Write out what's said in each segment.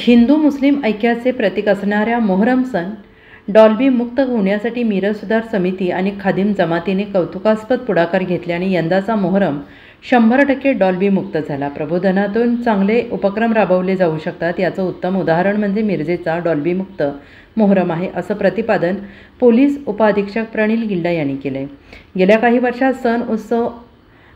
हिंदू मुस्लिम ऐक्याचे प्रतीक असणाऱ्या मोहरम सण डॉल्बी मुक्त होण्यासाठी मिरज सुधार समिती आणि खादिम जमातीने कौतुकास्पद पुढाकार घेतल्याने यंदाचा मोहरम 100% डॉल्बी मुक्त झाला। प्रबोधनातून चांगले उपक्रम राबवले जाऊ शकतात याचं उत्तम उदाहरण म्हणजे मिरजेचा डॉल्बी मुक्त मोहरम आहे, असं प्रतिपादन पोलीस उपअधीक्षक प्रणिल गिल्डा यांनी केले। गेल्या काही वर्षात सण उत्सव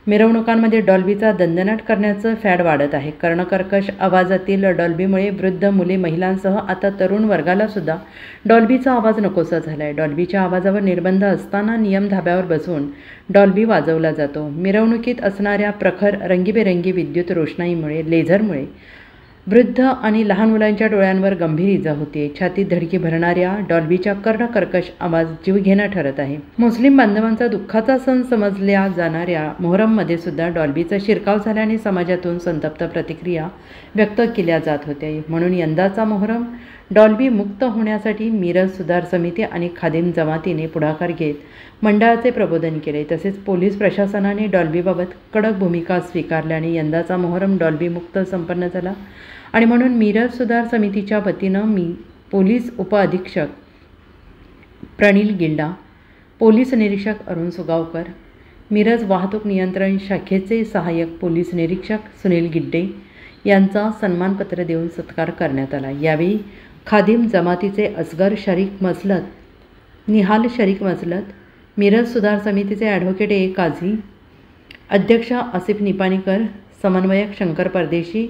मिरवणुकांमध्ये डॉल्बीचा दणदणाट करण्याचं फॅड वाढत आहे। कर्णकर्कश आवाजातील डॉल्बीमुळे वृद्ध, मुले, महिलांसह आता तरुण वर्गाला सुद्धा डॉल्बीचा आवाज नकोसा झाला आहे। डॉल्बीच्या आवाजावर निर्बंध असताना नियम धाब्यावर बसवून डॉल्बी वाजवला जातो। मिरवणुकीत असणाऱ्या प्रखर रंगीबेरंगी विद्युत रोषणाईमुळे, लेझरमुळे वृद्ध आणि लहान मुलांच्या डोळ्यांवर गंभीर इजा होते। छातीत धडकी भरणाऱ्या डॉल्बीच्या कर्णकर्कश आवाज जीवघेणा ठरत आहे। मुस्लिम बांधवांचा दुःखाचा सण समजल्या जाणाऱ्या मोहरममध्ये सुद्धा डॉल्बीचा शिरकाव झाल्याने समाजातून संतप्त प्रतिक्रिया व्यक्त केल्या जात होत्या। म्हणून यंदाचा मोहरम डॉल्बी मुक्त होण्यासाठी मिरज सुधार समिती आणि खादिम जमातीने पुढाकार घेत मंडळाचे प्रबोधन केले। तसेच पोलीस प्रशासनाने डॉल्बीबाबत कडक भूमिका स्वीकारल्याने यंदाचा मोहरम डॉल्बी मुक्त संपन्न झाला। आणि म्हणून मिरज सुधार समितीच्या वतीनं पोलीस उपअधीक्षक प्रणिल गिल्डा, पोलीस निरीक्षक अरुण सुगावकर, मिरज वाहतूक नियंत्रण शाखेचे सहाय्यक पोलीस निरीक्षक सुनील गिड्डे यांचा सन्मानपत्र देऊन सत्कार करण्यात आला। यावेळी खादिम जमातीचे असगर शरीक मसलत, निहाल शरीक मसलत, मिरज सुधार समितीचे ॲडव्होकेट ए काझी, अध्यक्ष आसिफ निपाणीकर, समन्वयक शंकर परदेशी,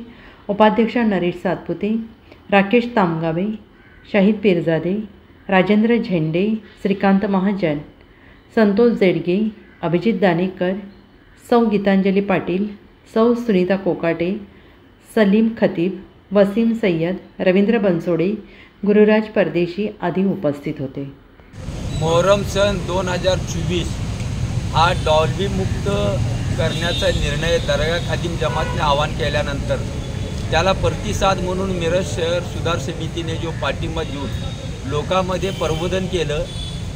उपाध्यक्ष नरेश सातपुते, राकेश तामगावे, शाहिद पीरजादे, राजेंद्र झेंडे, श्रीकांत महाजन, संतोष जेडगे, अभिजित दानेकर, सौ गीतांजली पाटील, सौ सुनीता कोकाटे, सलीम खतीब, वसीम सय्यद, रवींद्र बनसोडे, गुरुराज परदेशी आदी उपस्थित होते। मोहरम सन 2024 हा डॉल्बी मुक्त करण्याचा निर्णय दर्गा खादिम जमातने आवाहन केल्यानंतर त्याला प्रतिसाद म्हणून मिरज शहर सुधार समितीने जो पाठिंबा देऊन लोकांमध्ये प्रबोधन केलं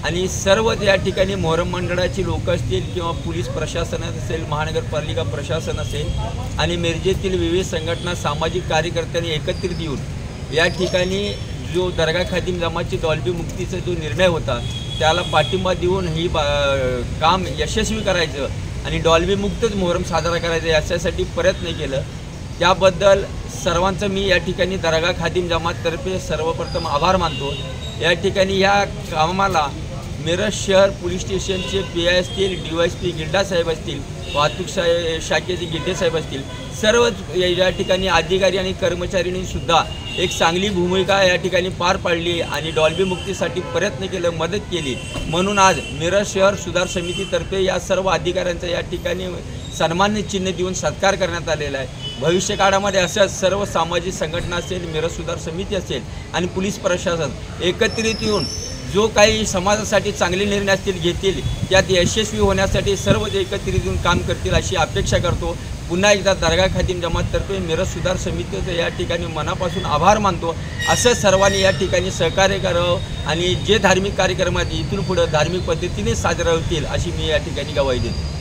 आणि सर्व या ठिकाणी मोहरम मंडळाची लोक असतील किंवा पोलीस प्रशासन असेल, महानगरपालिका प्रशासन असेल आणि मिरजेतील विविध संघटना, सामाजिक कार्यकर्त्यांनी एकत्रित येऊन या ठिकाणी जो दर्गा खादिम जमातची डॉल्बी मुक्तीचा जो निर्णय होता त्याला पाठिंबा देऊन ही काम यशस्वी करायचं आणि डॉल्बी मुक्तच मोहरम साजरा करायचा याच्यासाठी प्रयत्न केलं। त्याबद्दल सर्वांचं मी या ठिकाणी दर्गा खादिम जमाततर्फे सर्वप्रथम आभार मानतो। या ठिकाणी या कामाला मिरज शहर पोलीस स्टेशनचे PI असतील, DYSP गिल्डा साहेब असतील, वाहतूक शाखेचे गिड्डे साहेब असतील, सर्वच या ठिकाणी अधिकारी आणि कर्मचाऱ्यांनी सुद्धा एक चांगली भूमिका या ठिकाणी पार पाडली आणि डॉल्बी मुक्तीसाठी प्रयत्न केले, मदत केली। म्हणून आज मिरज शहर सुधार समितीतर्फे या सर्व अधिकाऱ्यांचा या ठिकाणी सन्मान चिन्ह देऊन सत्कार करण्यात आलेला आहे। भविष्य काळामध्ये अशाच सर्व सामाजिक संघटना असेल, मिरज सुधार समिती असेल आणि पोलीस प्रशासन एकत्रित येऊन जो काही समाजासाठी चांगले निर्णय असतील घेतील त्यात यशस्वी होण्यासाठी सर्व एकत्रित येऊन काम करतील अशी अपेक्षा करतो। पुन्हा एकदा दर्गा खादिम जमाततर्फे मिरज सुधार समितीचं या ठिकाणी मनापासून आभार मानतो। असं सर्वांनी या ठिकाणी सहकार्य करावं आणि जे धार्मिक कार्यक्रम आहेत इथून पुढे धार्मिक पद्धतीने साजरा होतील अशी मी या ठिकाणी ग्वाही देतो।